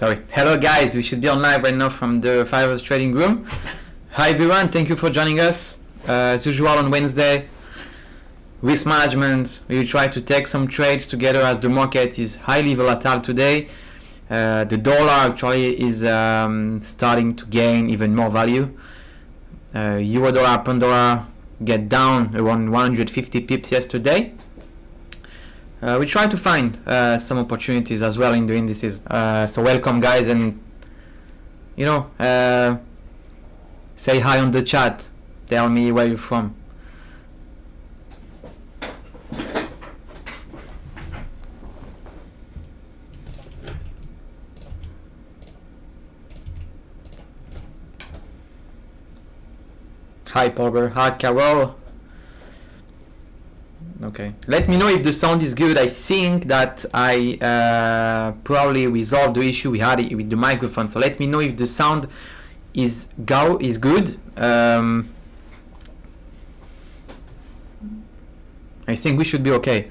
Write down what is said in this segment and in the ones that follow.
Hello guys, we should be on live right now from the 5ers Trading Room. Hi everyone, thank you for joining us. As usual on Wednesday, risk management. We will try to take some trades together as the market is highly volatile today. The dollar actually is starting to gain even more value. Euro dollar, pound dollar get down around 150 pips yesterday. We try to find some opportunities as well in the indices. So welcome guys, and say hi on the chat. Tell me where you're from. Hi Polber, hi Carol. Okay, let me know if the sound is good. I think that I probably resolved the issue we had with the microphone. So let me know if the sound is good. I think we should be okay.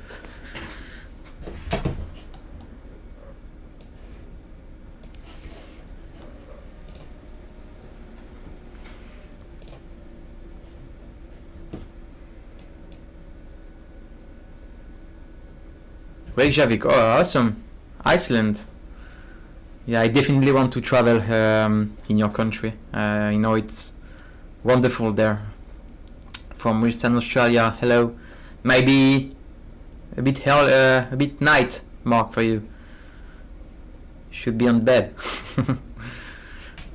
Reykjavik, oh awesome. Iceland. Yeah, I definitely want to travel in your country. It's wonderful there. From Western Australia, hello. Maybe a bit night mark for you. Should be on bed.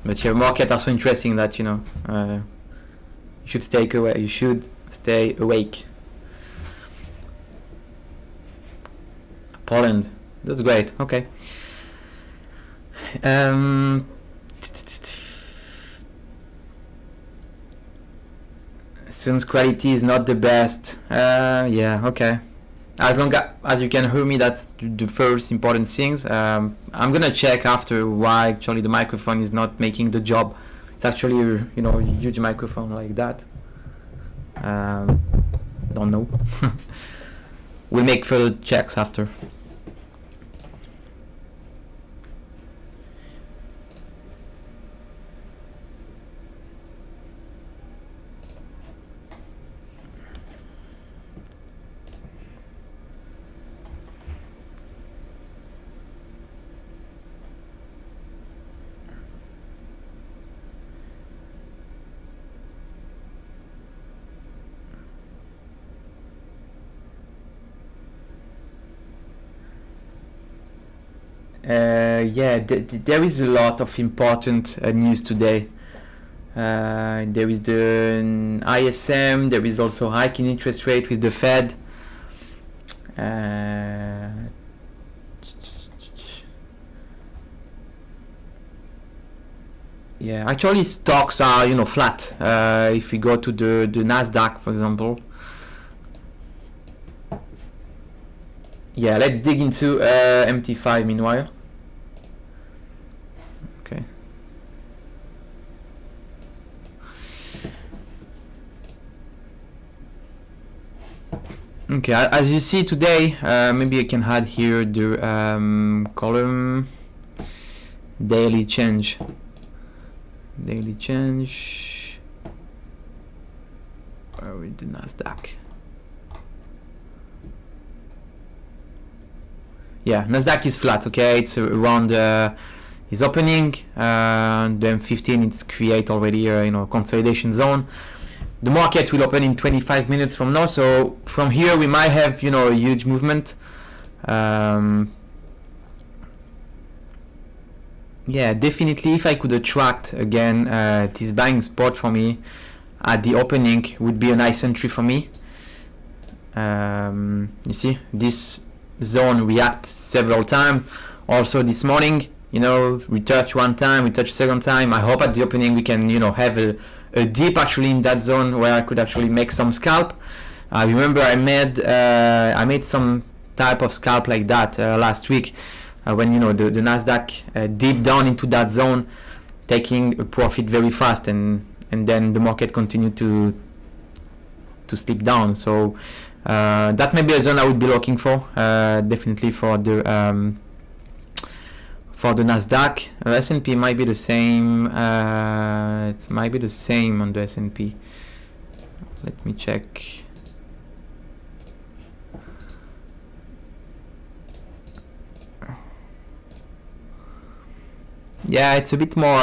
But your market are so interesting that you should stay awake. Poland, that's great. Okay. Sound's quality is not the best. Yeah, okay. As long as you can hear me, that's the first important things. I'm gonna check after why actually the microphone is not making the job. It's actually a huge microphone like that. Don't know. We'll make further checks after. Yeah, there is a lot of important news today. There is the ISM, there is also hiking interest rate with the Fed. Yeah, actually stocks are flat. If we go to the Nasdaq, for example. Yeah, let's dig into MT5 meanwhile. Okay. Okay, as you see today, maybe I can add here the column daily change. Daily change. Where is the Nasdaq? Yeah, Nasdaq is flat. Okay, it's around is opening. The M15 it's create already a consolidation zone. The market will open in 25 minutes from now. So from here we might have a huge movement. Yeah, definitely. If I could attract again this buying spot for me at the opening, would be a nice entry for me. You see this zone react several times. Also this morning, we touch one time, we touch second time. I hope at the opening we can have a dip actually in that zone where I could actually make some scalp. I remember I made some type of scalp like that last week when the Nasdaq dipped down into that zone, taking a profit very fast, and then the market continued to slip down. So that may be a zone I would be looking for, definitely for For the Nasdaq, S&P might be the same. It might be the same on the S&P. Let me check. Yeah, it's a bit more,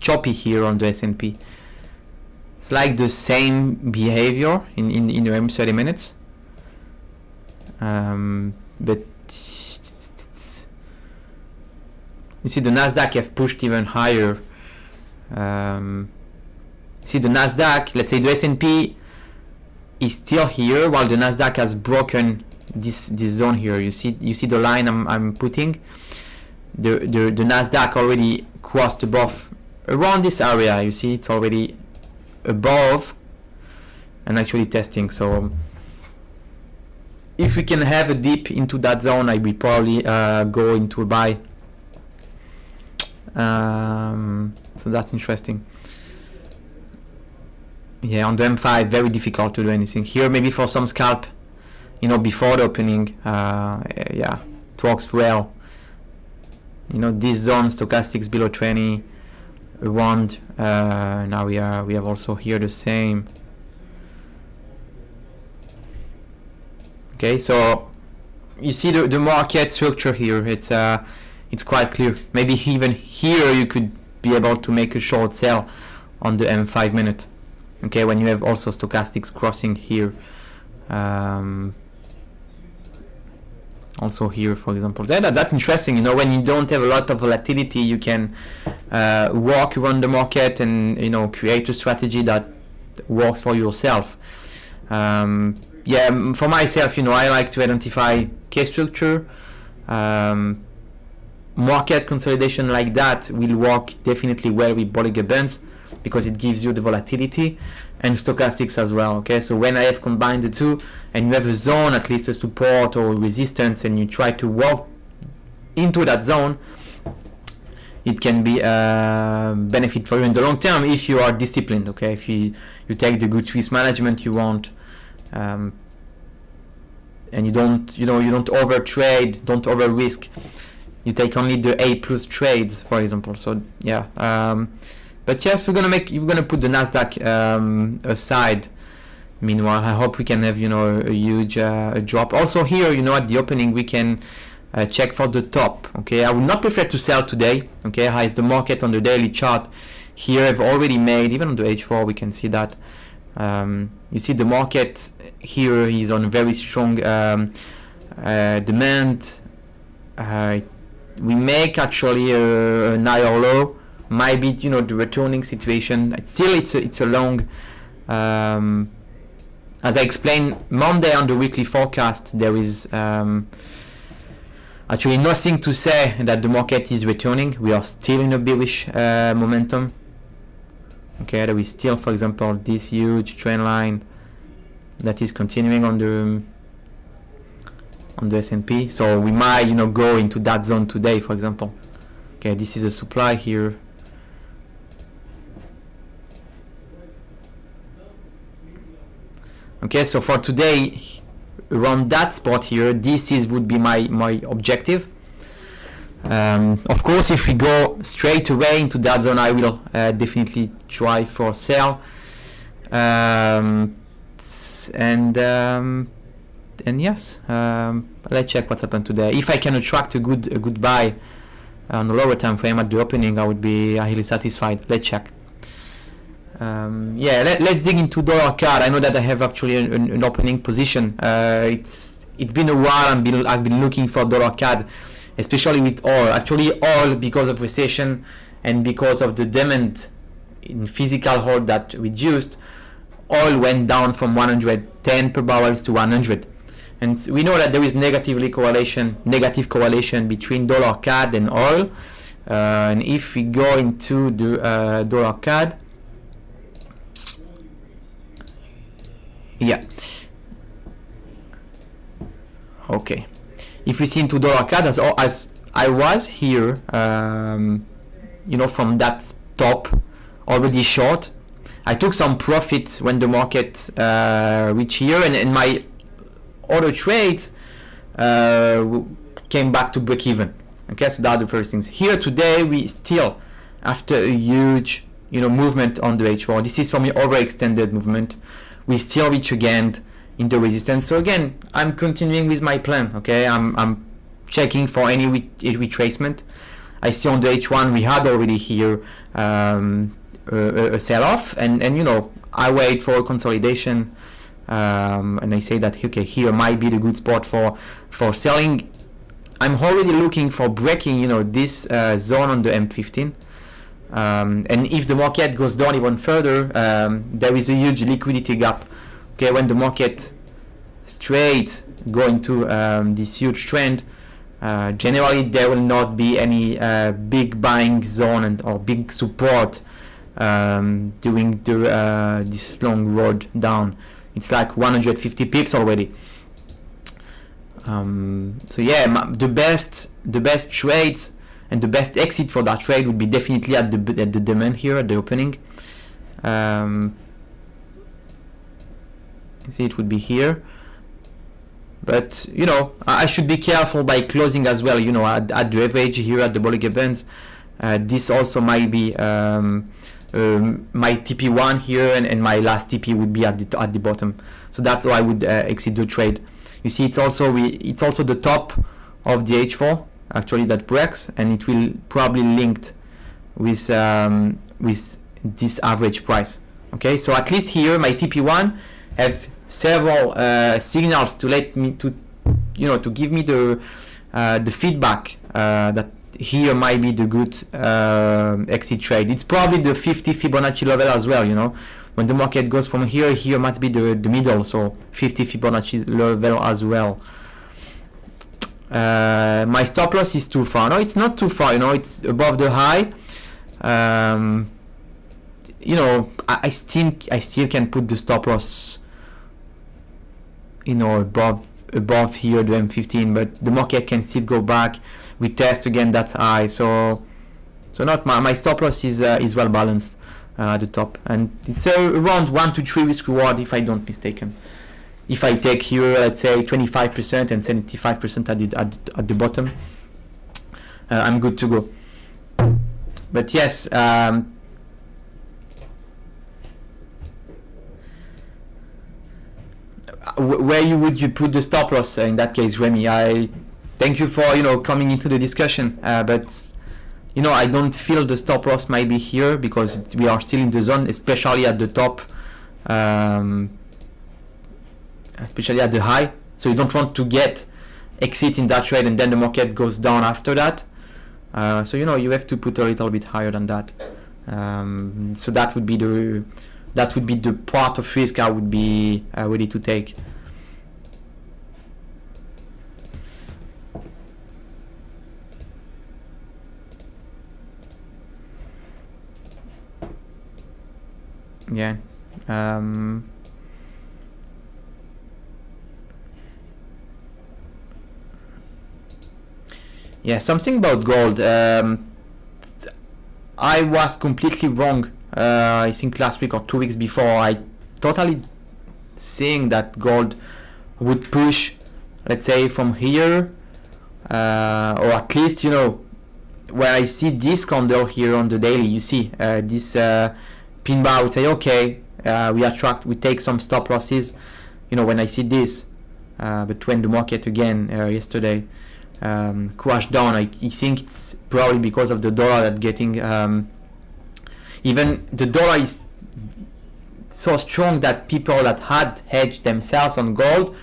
choppy here on the S&P. It's like the same behavior in the 30 minutes. But you see the Nasdaq have pushed even higher. See the Nasdaq, let's say the S&P is still here while the Nasdaq has broken this zone here. You see the line I'm putting. The Nasdaq already crossed above around this area. You see it's already above and actually testing. So if we can have a dip into that zone, I will probably go into a buy. So that's interesting. Yeah, on the M5 very difficult to do anything here. Maybe for some scalp, before the opening, yeah, it works well. This zone, stochastics below 20 around. Now we have also here the same. Okay, so you see the market structure here. It's quite clear. Maybe even here you could be able to make a short sell on the M5 minute. Okay, when you have also stochastics crossing here. Also here, for example. That's interesting. When you don't have a lot of volatility, you can walk around the market and create a strategy that works for yourself. Yeah, for myself, I like to identify case structure. Market consolidation like that will work definitely well with Bollinger Bands because it gives you the volatility, and stochastics as well. Okay, so when I have combined the two and you have a zone, at least a support or resistance, and you try to walk into that zone, it can be a benefit for you in the long term if you are disciplined. Okay, if you take the good risk management you want, and you don't over trade, don't over risk. You take only the A+ trades, for example. So yeah, but yes, we're gonna put the Nasdaq aside. Meanwhile, I hope we can have a huge drop. Also here, at the opening we can check for the top. Okay, I would not prefer to sell today. Okay, how is the market on the daily chart? Here I've already made, even on the H4 we can see that. You see the market here is on very strong demand. We make actually an higher low. Might be the returning situation. It's a long. As I explained Monday on the weekly forecast, there is actually nothing to say that the market is returning. We are still in a bearish momentum. Okay, there is still, for example, this huge trend line that is continuing on the S&P. So we might go into that zone today, for example. Okay, this is a supply here. Okay, so for today, around that spot here, would be my objective. Of course, if we go straight away into that zone, I will definitely try for sell. And yes, let's check what's happened today. If I can attract a good buy on the lower time frame at the opening, I would be highly satisfied. Let's check. Yeah, let's dig into Dollar-CAD. I know that I have actually an opening position. It's been a while. I've been looking for Dollar-CAD, especially with oil. Actually, oil, because of recession and because of the demand in physical oil that reduced, oil went down from 110 per barrel to 100. And we know that there is negative correlation between Dollar-CAD and oil. And if we go into the Dollar-CAD, yeah, okay. If we see into Dollar-CAD as I was here, from that top already short, I took some profit when the market reached here, and my other trades came back to break even. Okay, so that's the first things. Here today we still, after a huge movement on the H4, this is from the overextended movement, we still reach again in the resistance. So again, I'm continuing with my plan. Okay, I'm checking for any retracement. I see on the H1 we had already here a sell-off, and I wait for a consolidation, and I say that okay, here might be the good spot for selling. I'm already looking for breaking this zone on the M15, and if the market goes down even further, there is a huge liquidity gap. Okay, when the market straight go into this huge trend, generally there will not be any big buying zone or big support during this long road down. It's like 150 pips already. So yeah, the best trades and the best exit for that trade would be definitely at the demand here at the opening. See, it would be here, but I should be careful by closing as well. At the average here at the Bollinger Bands, this also might be my TP1 here, and my last TP would be at the bottom. So that's why I would exit the trade. You see, it's also the top of the H4 actually that breaks, and it will probably linked with this average price. Okay, so at least here my TP1 have several signals to let me to give me the feedback that here might be the good exit trade. It's probably the 50 Fibonacci level as well. When the market goes from here must be the middle, so 50 Fibonacci level as well. My stop loss is too far. No, it's not too far. It's above the high. I still can put the stop loss above here the M15, but the market can still go back. We test again that high, so not my stop loss is well balanced at the top, and it's around 1 to 3 risk reward if I don't mistaken. If I take here, let's say 25% and 75% at the bottom, I'm good to go. But yes, where would you put the stop loss in that case, Remy? I thank you for coming into the discussion, but I don't feel the stop loss might be here because we are still in the zone, especially at the top, especially at the high. So you don't want to get exit in that trade and then the market goes down after that. So you have to put a little bit higher than that. So that would be the part of risk I would be ready to take. Yeah. Yeah, something about gold. I was completely wrong. I think last week or 2 weeks before, I totally saying that gold would push, let's say, from here, or at least where I see this candle here on the daily. You see this pin bar. I would say okay, we take some stop losses. When I see this, but when the market again yesterday crashed down, I think it's probably because of the dollar that getting even the dollar is so strong that people that had hedged themselves on gold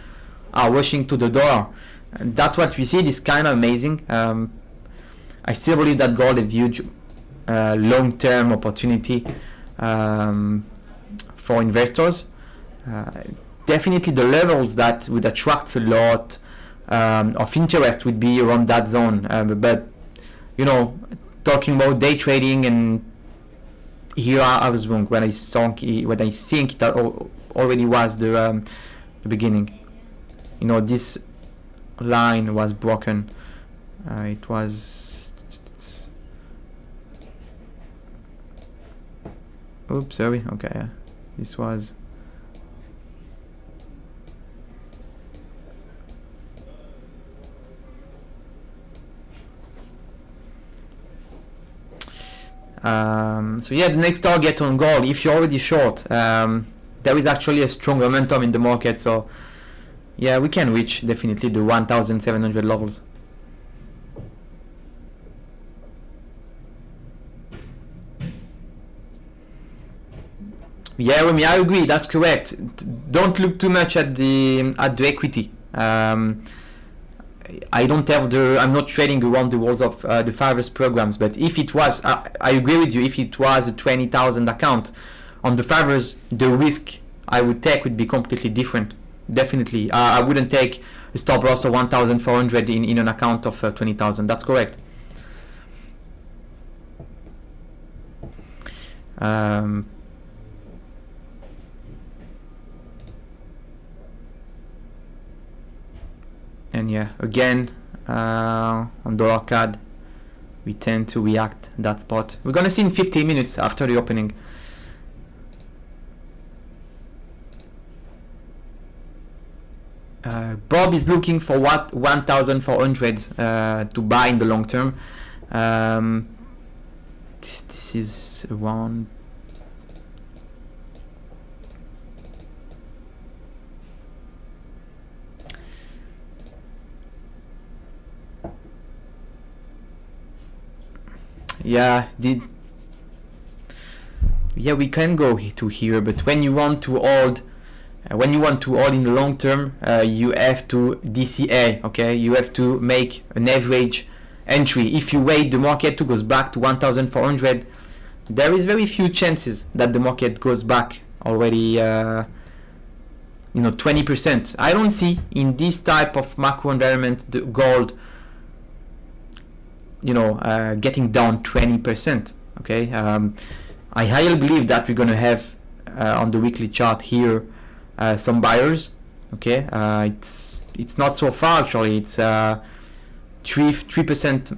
are rushing to the dollar, and that's what we see. This kind of amazing. I still believe that gold is huge long-term opportunity for investors. Definitely the levels that would attract a lot of interest would be around that zone, but talking about day trading, and here I was wrong when I think that already was the beginning. This line was broken. It was oops, sorry. Okay, yeah. This was So yeah, the next target on gold, if you're already short, there is actually a strong momentum in the market, so yeah, we can reach definitely the 1,700 levels. Yeah, Remy, I agree. That's correct. Don't look too much at the equity. I don't have I'm not trading around the walls of the 5ers programs. But if it was, I agree with you. If it was a 20,000 account on the 5ers, the risk I would take would be completely different. Definitely, I wouldn't take a stop loss of 1,400 in an account of 20,000. That's correct. And yeah, again, on Dollar-CAD, we tend to react that spot. We're gonna see in 15 minutes after the opening. Bob is looking for what 1,400 to buy in the long term. This is around. Yeah, we can go to here, but when you want to hold, in the long term, you have to DCA. Okay, you have to make an average entry. If you wait the market to goes back to 1,400, there is very few chances that the market goes back already. 20%. I don't see in this type of macro environment the gold getting down 20%. Okay, I highly believe that we're gonna have on the weekly chart here some buyers. Okay, it's not so far actually. It's 3%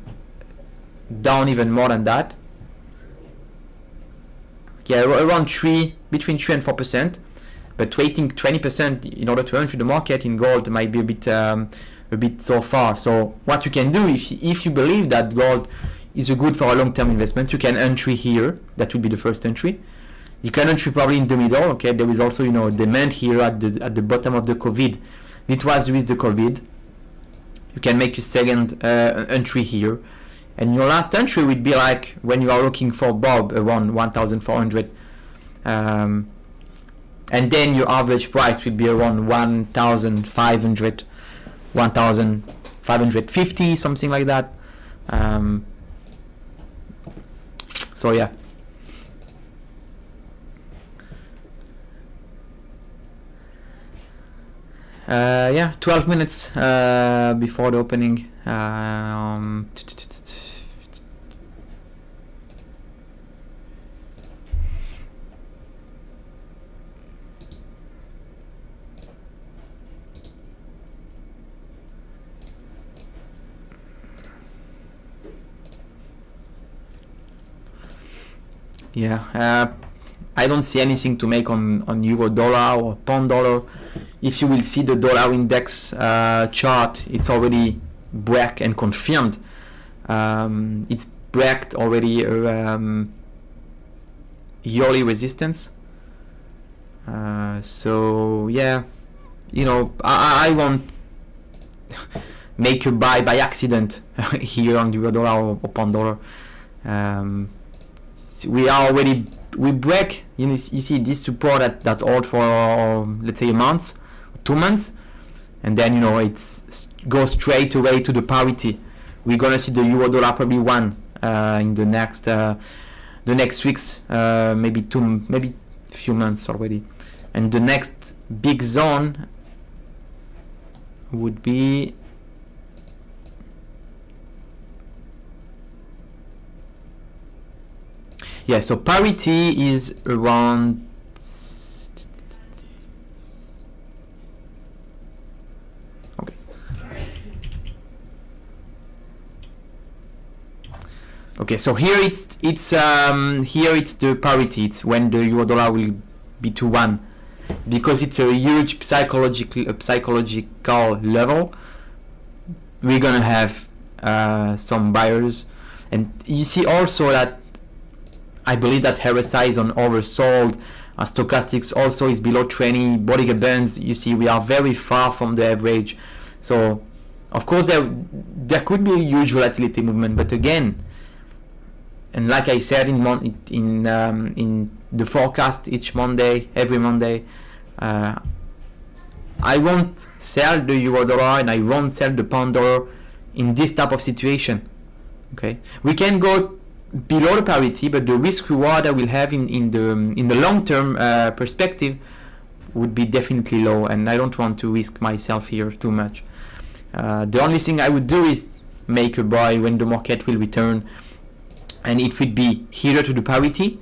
down, even more than that. Yeah, around between 3 and 4%. But waiting 20% in order to enter the market in gold might be a bit so far. So what you can do, if you believe that gold is good for a long-term investment, you can entry here. That would be the first entry. You can entry probably in the middle. Okay, there is also demand here at the bottom of the COVID. It was with the COVID. You can make your second entry here, and your last entry would be like when you are looking for Bob around 1,400. And then your average price will be around 1,500, 1,550, something like that. So yeah. Yeah, 12 minutes before the opening. Yeah, I don't see anything to make on euro dollar or pound dollar. If you will see the dollar index chart, it's already break and confirmed. It's breaked already yearly resistance. So yeah, I won't make a buy by accident here on euro dollar or pound dollar. We break, you see this support that hold for let's say a month, 2 months, and then it goes straight away to the parity. We're gonna see the euro dollar probably one in the next weeks, maybe a few months already, and the next big zone would be yeah, so parity is around okay. Okay, so here it's the parity. It's when the euro dollar will be to 1, because it's a huge psychological level. We're gonna have some buyers, and you see also that I believe that RSI is on oversold. Stochastics also is below 20. Bollinger Bands, you see, we are very far from the average. So, of course, there could be a huge volatility movement, but again, and like I said in the forecast each Monday, every Monday, I won't sell the euro dollar and I won't sell the pound dollar in this type of situation. Okay, we can go below the parity, but the risk reward I will have in the long term perspective would be definitely low, and I don't want to risk myself here too much. The only thing I would do is make a buy when the market will return, and it would be either to the parity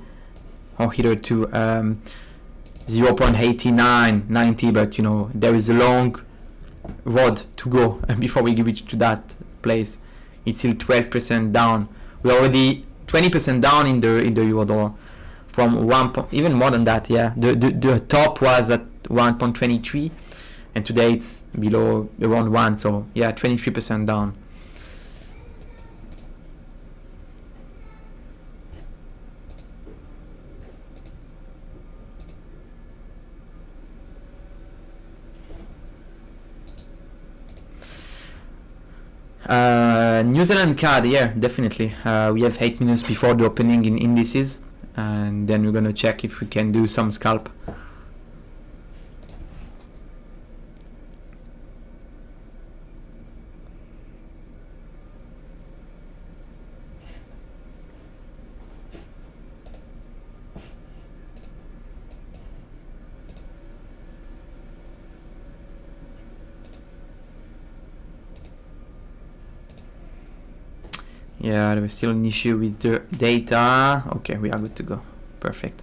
or either to 0.8990, but you know, there is a long road to go before we reach to that place. It's still 12% down. We're already 20% down in the euro dollar from even more than that. Yeah, the top was at 1.23 and today it's below around 1, so yeah, 23% down. New Zealand CAD, yeah, definitely. We have 8 minutes before the opening in indices, and then we're gonna check if we can do some scalp. Yeah, there is still an issue with the data. Okay, we are good to go. Perfect.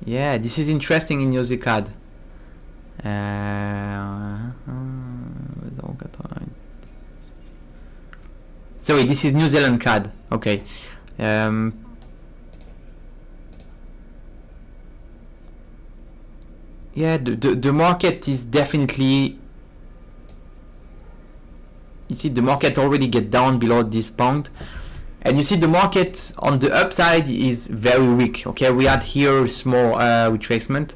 Yeah, this is interesting in Aussie CAD. Sorry, this is New Zealand CAD. Okay. Yeah, the market is definitely, you see the market already get down below this point, and you see the market on the upside is very weak. Okay, we had here small retracement,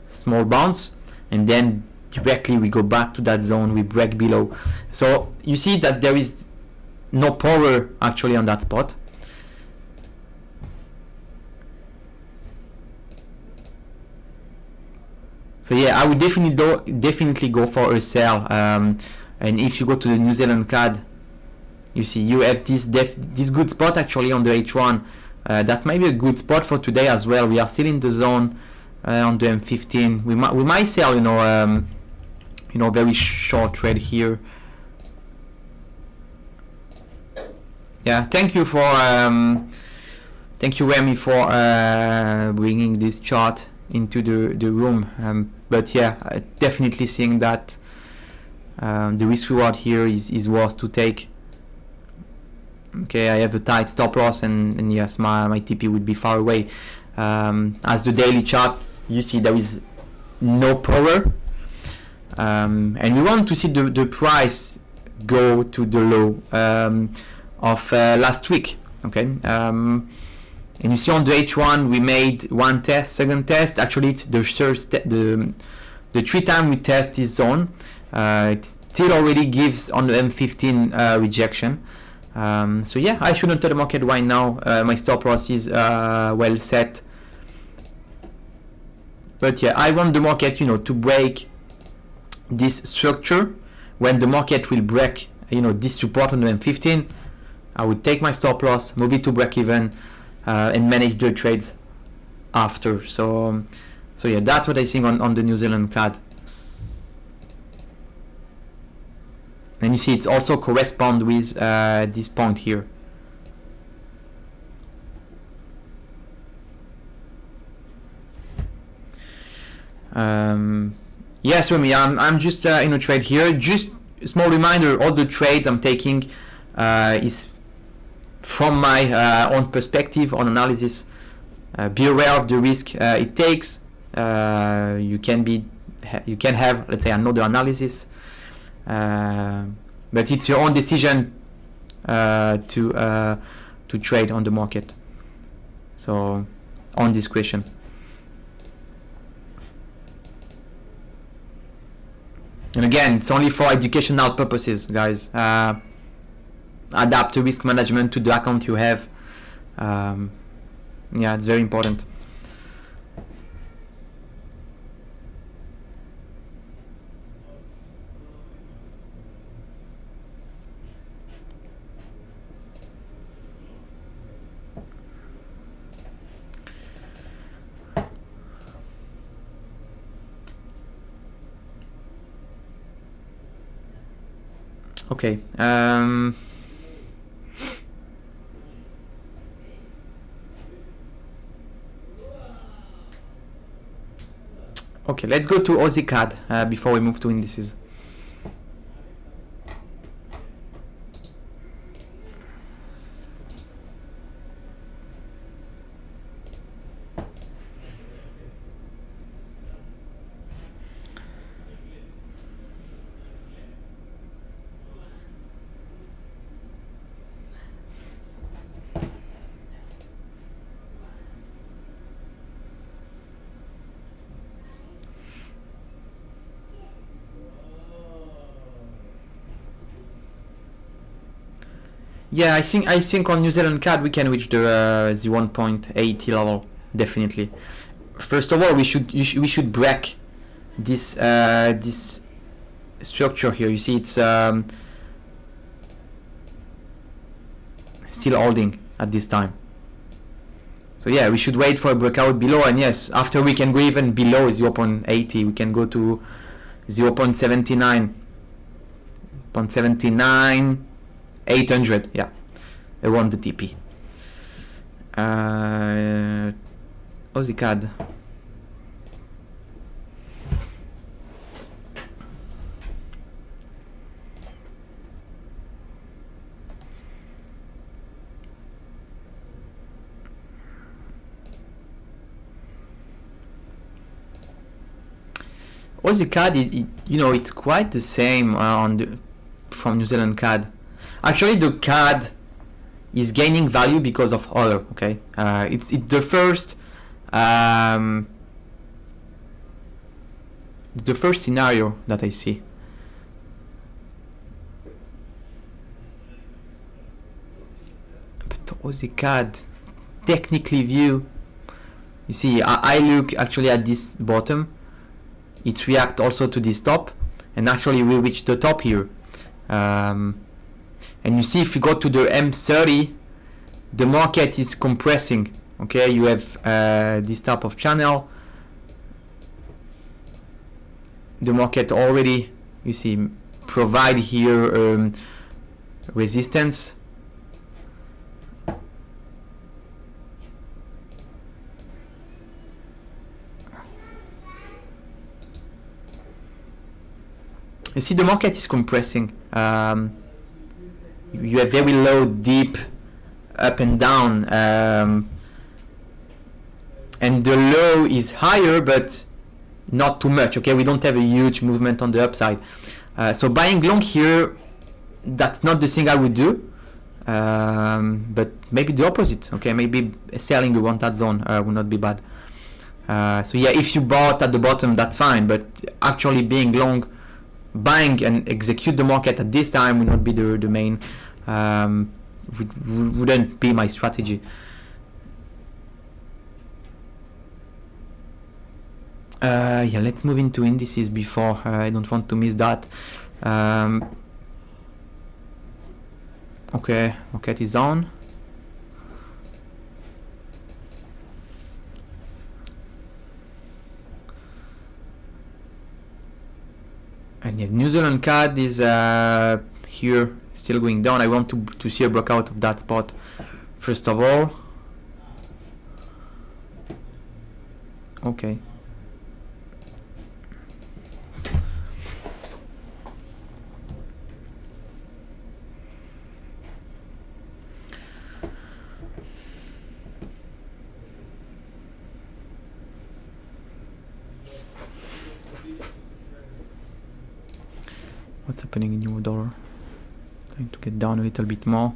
small bounce, and then directly we go back to that zone, we break below. So you see that there is no power actually on that spot. So yeah, I would definitely go for a sell. And if you go to the New Zealand CAD, you see you have this good spot actually on the H1. That might be a good spot for today as well. We are still in the zone on the M15. We might sell, very short trade here. Yeah, thank you Remy for bringing this chart into the room. But yeah, definitely seeing that the risk reward here is worth to take. Okay, I have a tight stop loss, and yes, my TP would be far away. As the daily chart, you see there is no power, and we want to see the price go to the low of last week. Okay, and you see on the H1 we made one test, second test. Actually, it's the third the 3 time we test this zone. It still already gives on the M15 rejection. So yeah, I should enter the market right now. My stop loss is well set. But yeah, I want the market, to break this structure. When the market will break, this support on the M15, I would take my stop loss, move it to break even, and manage the trades after. So yeah, that's what I think on the New Zealand CAD. And you see it's also correspond with this point here. Yes, Remy, I'm just in a trade here. Just a small reminder, all the trades I'm taking is from my own perspective on analysis. Be aware of the risk it takes. You can be you can have, let's say, another analysis, but it's your own decision to trade on the market. So on discretion. And again, it's only for educational purposes, guys. Adapt to risk management to the account you have. Yeah, it's very important. Okay. Okay, let's go to Aussie CAD before we move to indices. Yeah, I think on New Zealand CAD we can reach the 1.80 level, definitely. First of all, we should break this this structure here. You see, it's still holding at this time. So yeah, we should wait for a breakout below, and yes, after we can go even below 0.80, we can go to 0.79, 0.79. 800, yeah, around the TP. Aussie CAD. Aussie CAD, you know, it's quite the same from New Zealand CAD. Actually, the CAD is gaining value because of oil. Okay, it's the first scenario that I see. But Aussie CAD, technically view, you see, I look actually at this bottom. It reacts also to this top, and actually we reach the top here. And you see, if you go to the M30, the market is compressing. Okay, you have this type of channel. The market already, you see, provide here resistance. You see, the market is compressing. You have very low, deep, up and down, and the low is higher, but not too much. Okay, we don't have a huge movement on the upside. So buying long here, that's not the thing I would do, but maybe the opposite. Okay, maybe selling around that zone would not be bad. So yeah, if you bought at the bottom, that's fine, but actually being long, buying and execute the market at this time would not be the main, wouldn't be my strategy. Yeah, let's move into indices before I don't want to miss that. Okay, market is on. And yeah, New Zealand CAD is here, still going down. I want to see a breakout of that spot first of all. Okay. What's happening in euro dollar? Trying to get down a little bit more.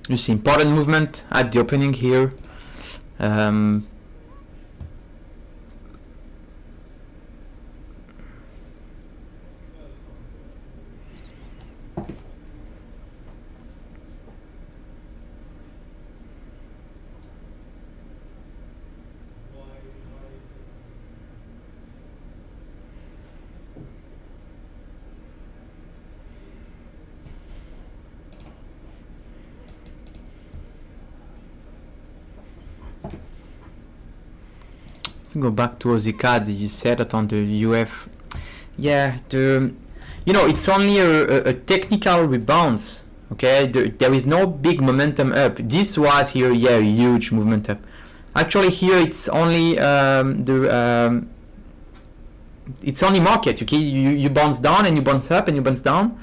You see important movement at the opening here. Go back to Aussie CAD. You said that on the UF. Yeah, it's only a technical rebound. Okay, there is no big momentum up. This was here, yeah, a huge movement up. Actually, here it's only it's only market. Okay, you bounce down and you bounce up and you bounce down.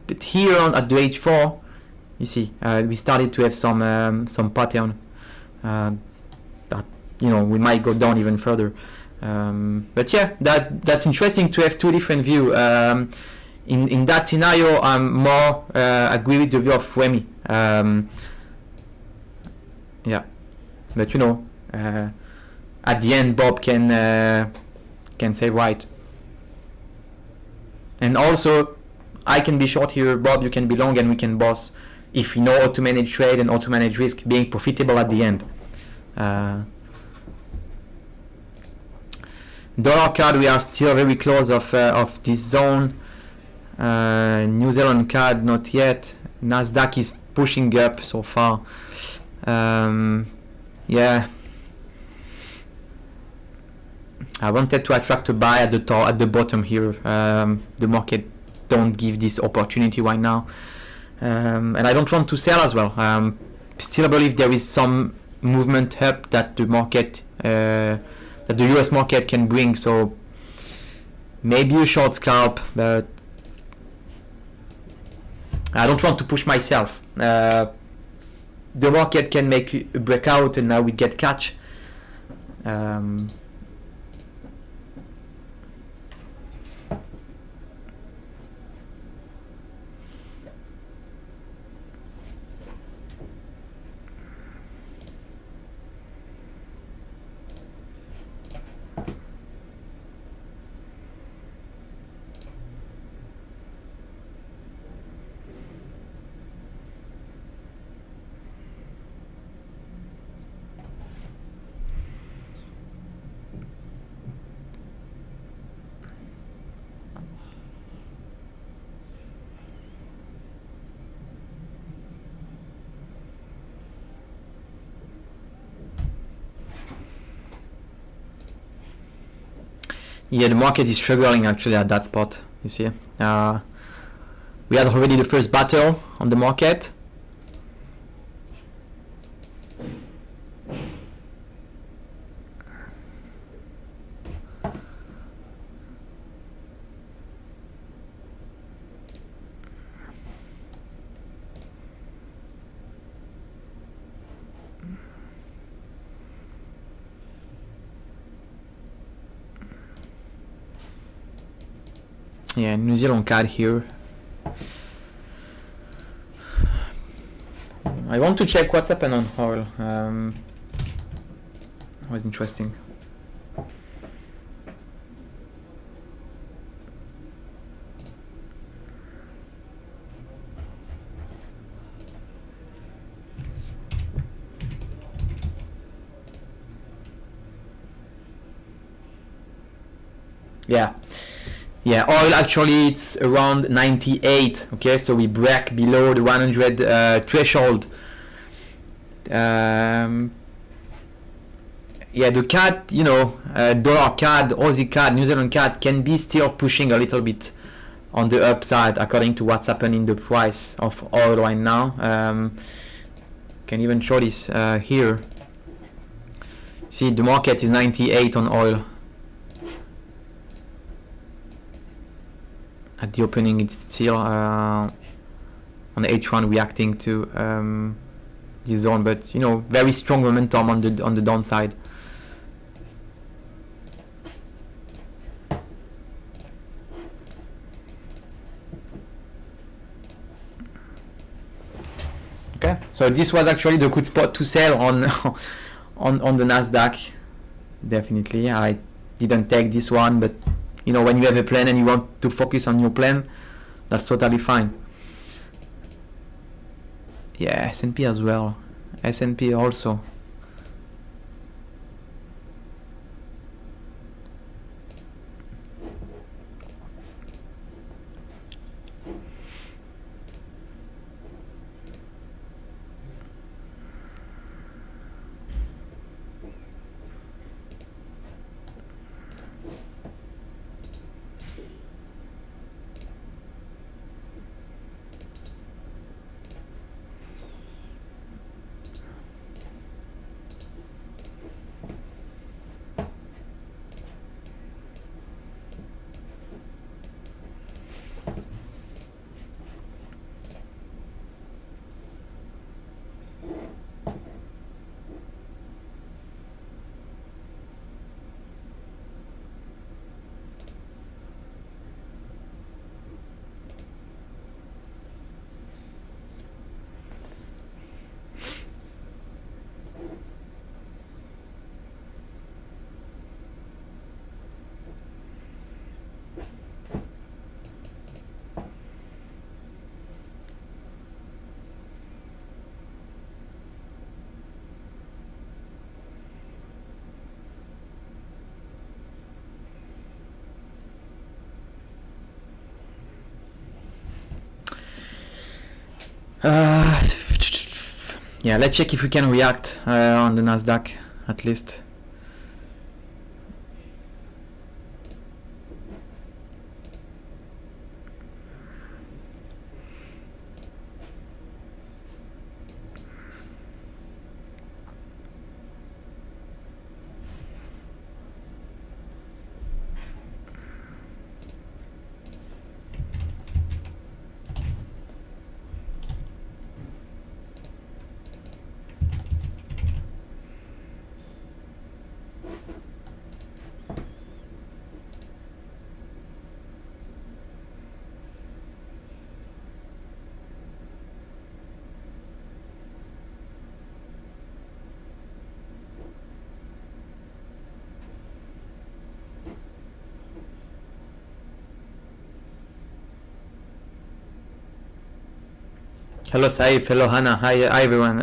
But here at the H4, you see, we started to have some pattern. We might go down even further. But yeah, that's interesting to have two different views. In that scenario, I'm more agree with the view of Remy. Yeah, but at the end, Bob can say right. And also, I can be short here, Bob, you can be long, and we can both, if we know how to manage trade and how to manage risk, being profitable at the end. Dollar-CAD, we are still very close of this zone. New Zealand CAD, not yet. Nasdaq is pushing up so far. Yeah. I wanted to attract a buy at the bottom here. The market don't give this opportunity right now. And I don't want to sell as well. Still believe there is some movement up that the market that the US market can bring, so maybe a short scalp, but I don't want to push myself. The market can make a breakout and now we get catch. Yeah, the market is struggling actually at that spot, you see. We had already the first battle on the market. Yeah, New Zealand CAD here. I want to check what's happened on oil. Was interesting. Yeah, oil actually it's around 98. Okay, so we break below the 100 threshold. Yeah, the CAD, Dollar-CAD, Aussie CAD, New Zealand CAD can be still pushing a little bit on the upside according to what's happening in the price of oil right now. Can even show this here. See, the market is 98 on oil. At the opening, it's still on the H1 reacting to this zone, but you know, very strong momentum on the downside. Okay, so this was actually the good spot to sell on on the Nasdaq. Definitely, I didn't take this one, but you know, when you have a plan and you want to focus on your plan, that's totally fine. Yeah, S&P as well. S&P also. Yeah, let's check if we can react on the Nasdaq at least. Hello Saif, hello Hannah, hi everyone.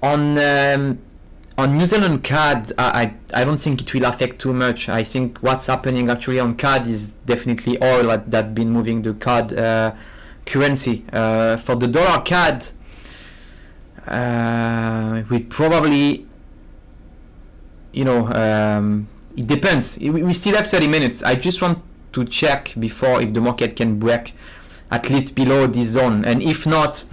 On New Zealand CAD, I don't think it will affect too much. I think what's happening actually on CAD is definitely oil that been moving the CAD currency. For the Dollar-CAD, we probably, you know, it depends. We still have 30 minutes. I just want to check before if the market can break at least below this zone, and if not,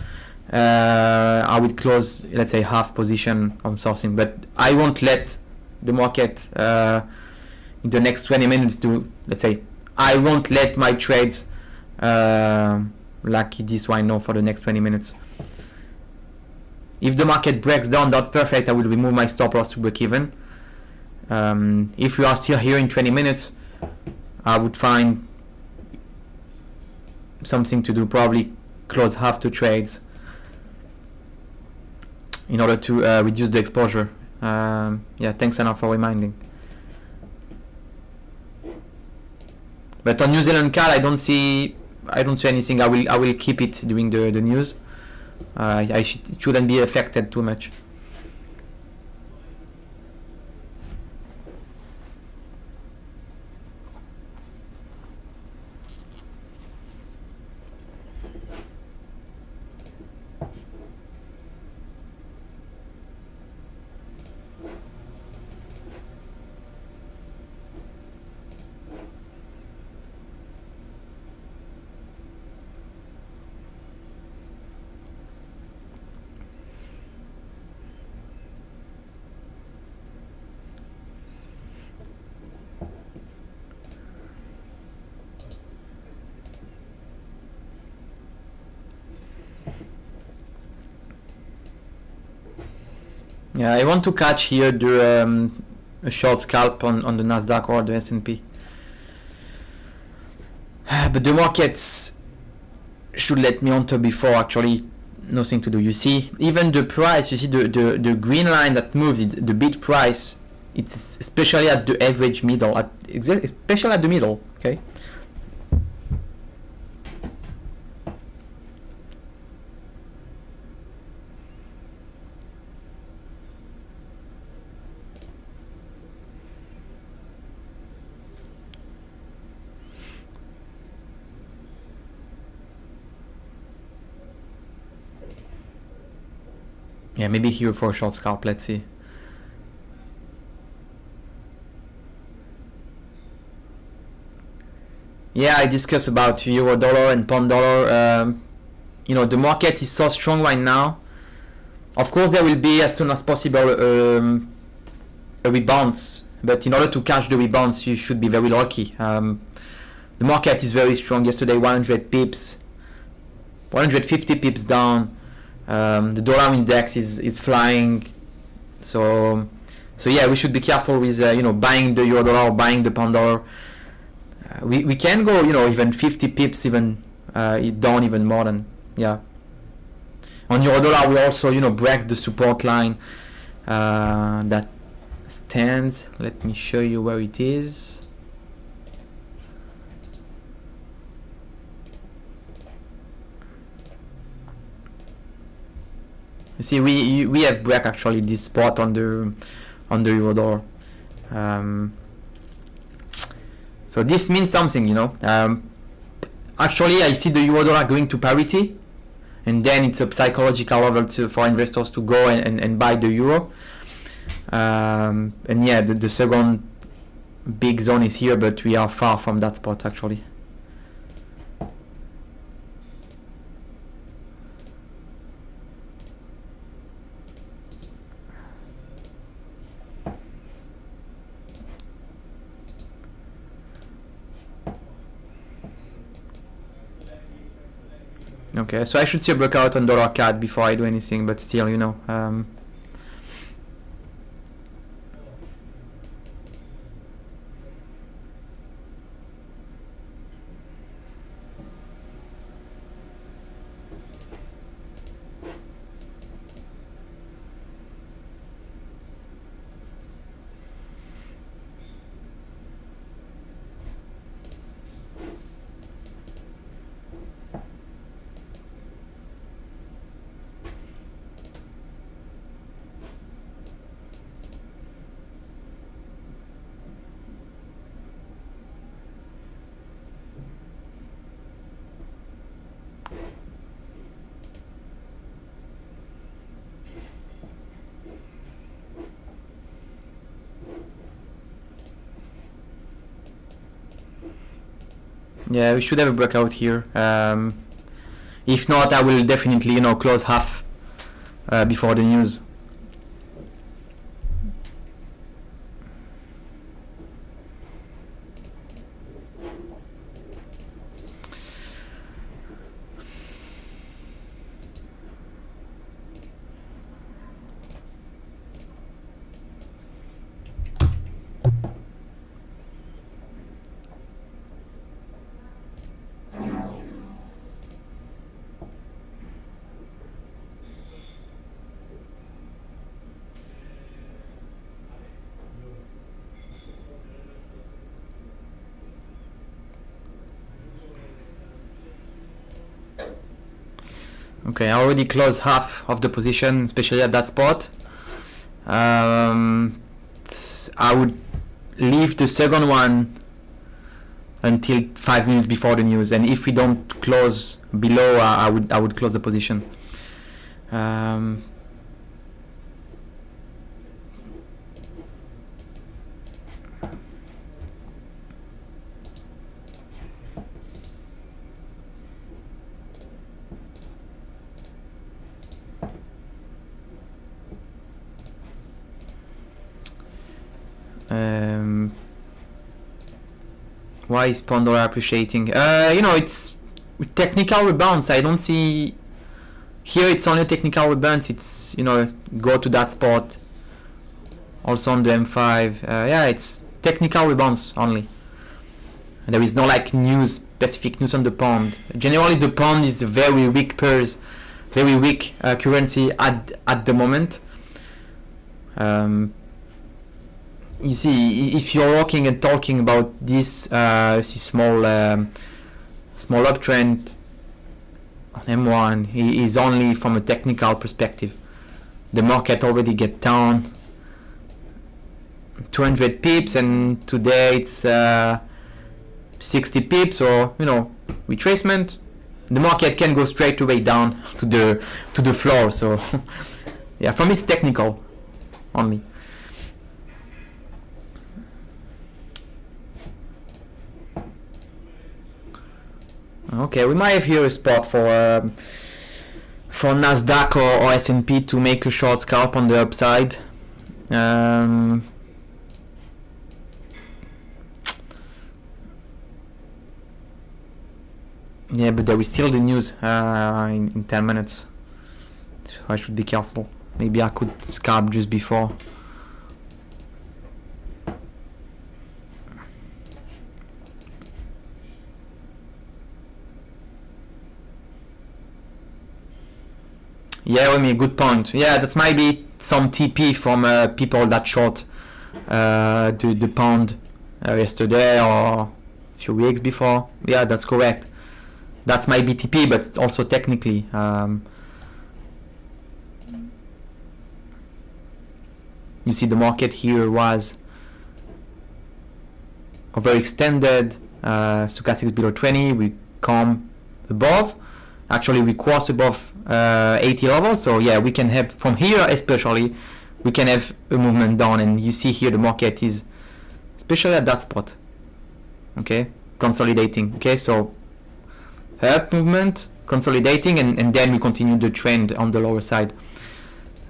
I would close, let's say, half position on sourcing, but I won't let the market in the next 20 minutes do, let's say, I won't let my trades like this one now for the next 20 minutes. If the market breaks down, that's perfect. I will remove my stop loss to break even. If you are still here in 20 minutes, I would find something to do, probably close half the trades in order to reduce the exposure. Yeah, thanks Anna for reminding. But on New Zealand CAD, I don't see anything. I will keep it during the news. It shouldn't be affected too much. Yeah, I want to catch here the a short scalp on the Nasdaq or the S&P. But the markets should let me enter before actually nothing to do. You see, even the price, you see the green line that moves, it's the bid price. It's especially at the average middle, especially at the middle, okay? Yeah, maybe here for a short scalp, let's see. Yeah, I discussed about euro dollar and pound dollar. You know, the market is so strong right now. Of course, there will be as soon as possible a rebound, but in order to catch the rebounds, you should be very lucky. The market is very strong. Yesterday, 100 pips, 150 pips down. The dollar index is flying, so yeah, we should be careful with you know, buying the euro dollar or buying the pound dollar. We can go, you know, even 50 pips, even down even more than, yeah. On euro dollar, we also, you know, break the support line that stands. Let me show you where it is. You see, we have break actually this spot on the euro dollar. So this means something, you know. Actually, I see the euro dollar going to parity, and then it's a psychological level for investors to go and buy the euro. And yeah, the second big zone is here, but we are far from that spot actually. Okay, so I should see a breakout on Dollar-CAD before I do anything, but still, you know. Yeah, we should have a breakout here. If not, I will definitely, you know, close half before the news. Okay, I already closed half of the position, especially at that spot. I would leave the second one until 5 minutes before the news, and if we don't close below, I would close the position. Why is pound dollar appreciating? You know, it's technical rebounds. I don't see here. It's only technical rebounds. It's, you know, go to that spot, also on the M5. Yeah, it's technical rebounds only. There is no like specific news on the pound. Generally, the pound is a very weak pairs, very weak currency at the moment. You see, if you're walking and talking about this, you see small uptrend on M1 is only from a technical perspective. The market already get down 200 pips, and today it's 60 pips, or retracement. The market can go straight away down to the floor. So yeah, from it's technical only. Okay, we might have here a spot for Nasdaq or S&P to make a short scalp on the upside. Yeah, but there is still the news in 10 minutes, so I should be careful. Maybe I could scalp just before. Yeah, I mean, good point. Yeah, that might be some TP from people that short the pound yesterday or a few weeks before. Yeah, that's correct. That's my BTP, but also technically. You see the market here was overextended. Stochastics below 20. We come above. Actually, we cross above 80 levels. So yeah, we can have from here, especially, we can have a movement down. And you see here the market is, especially at that spot. Okay, consolidating. Okay, so up movement, consolidating, and then we continue the trend on the lower side.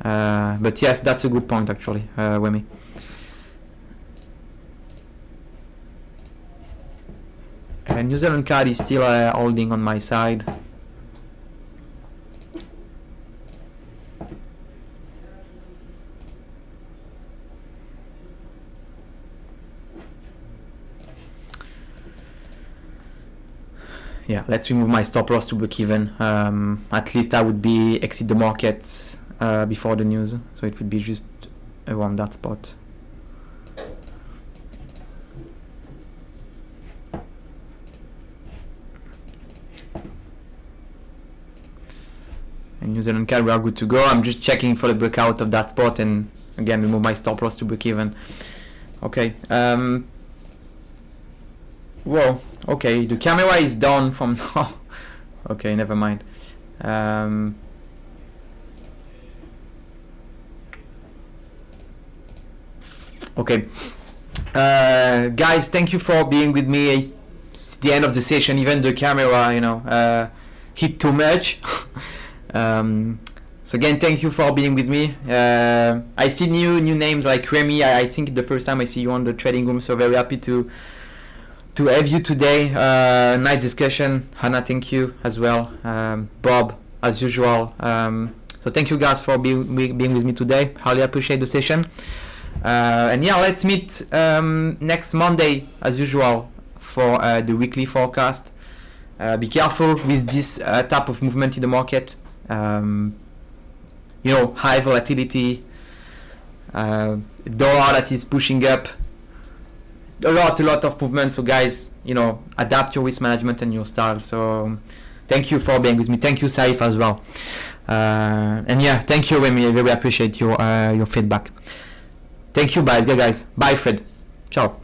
But yes, that's a good point actually, Wemi. And New Zealand CAD is still holding on my side. Yeah, let's remove my stop loss to break even. At least I would be exit the market before the news, so it would be just around that spot. And New Zealand CAD, we are good to go. I'm just checking for the breakout of that spot, and again remove my stop loss to break even. Okay. Whoa, okay, the camera is down from now. Okay, never mind. Okay, guys, thank you for being with me. It's the end of the session. Even the camera, hit too much. So again, thank you for being with me. I see new names like Remy. I think it's the first time I see you on the trading room, so very happy to have you today. Nice discussion. Hannah, thank you as well. Bob, as usual. So thank you guys for being with me today. Highly appreciate the session. And yeah, let's meet next Monday as usual for the weekly forecast. Be careful with this type of movement in the market. High volatility, dollar that is pushing up. A lot of movement. So guys, adapt your risk management and your style. So thank you for being with me. Thank you, Saif, as well. And yeah, thank you, Remy. I very appreciate your feedback. Thank you. Bye, guys. Bye, Fred. Ciao.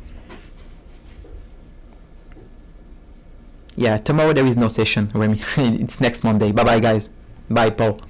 Yeah, tomorrow there is no session, Remy. It's next Monday. Bye, guys. Bye, Paul.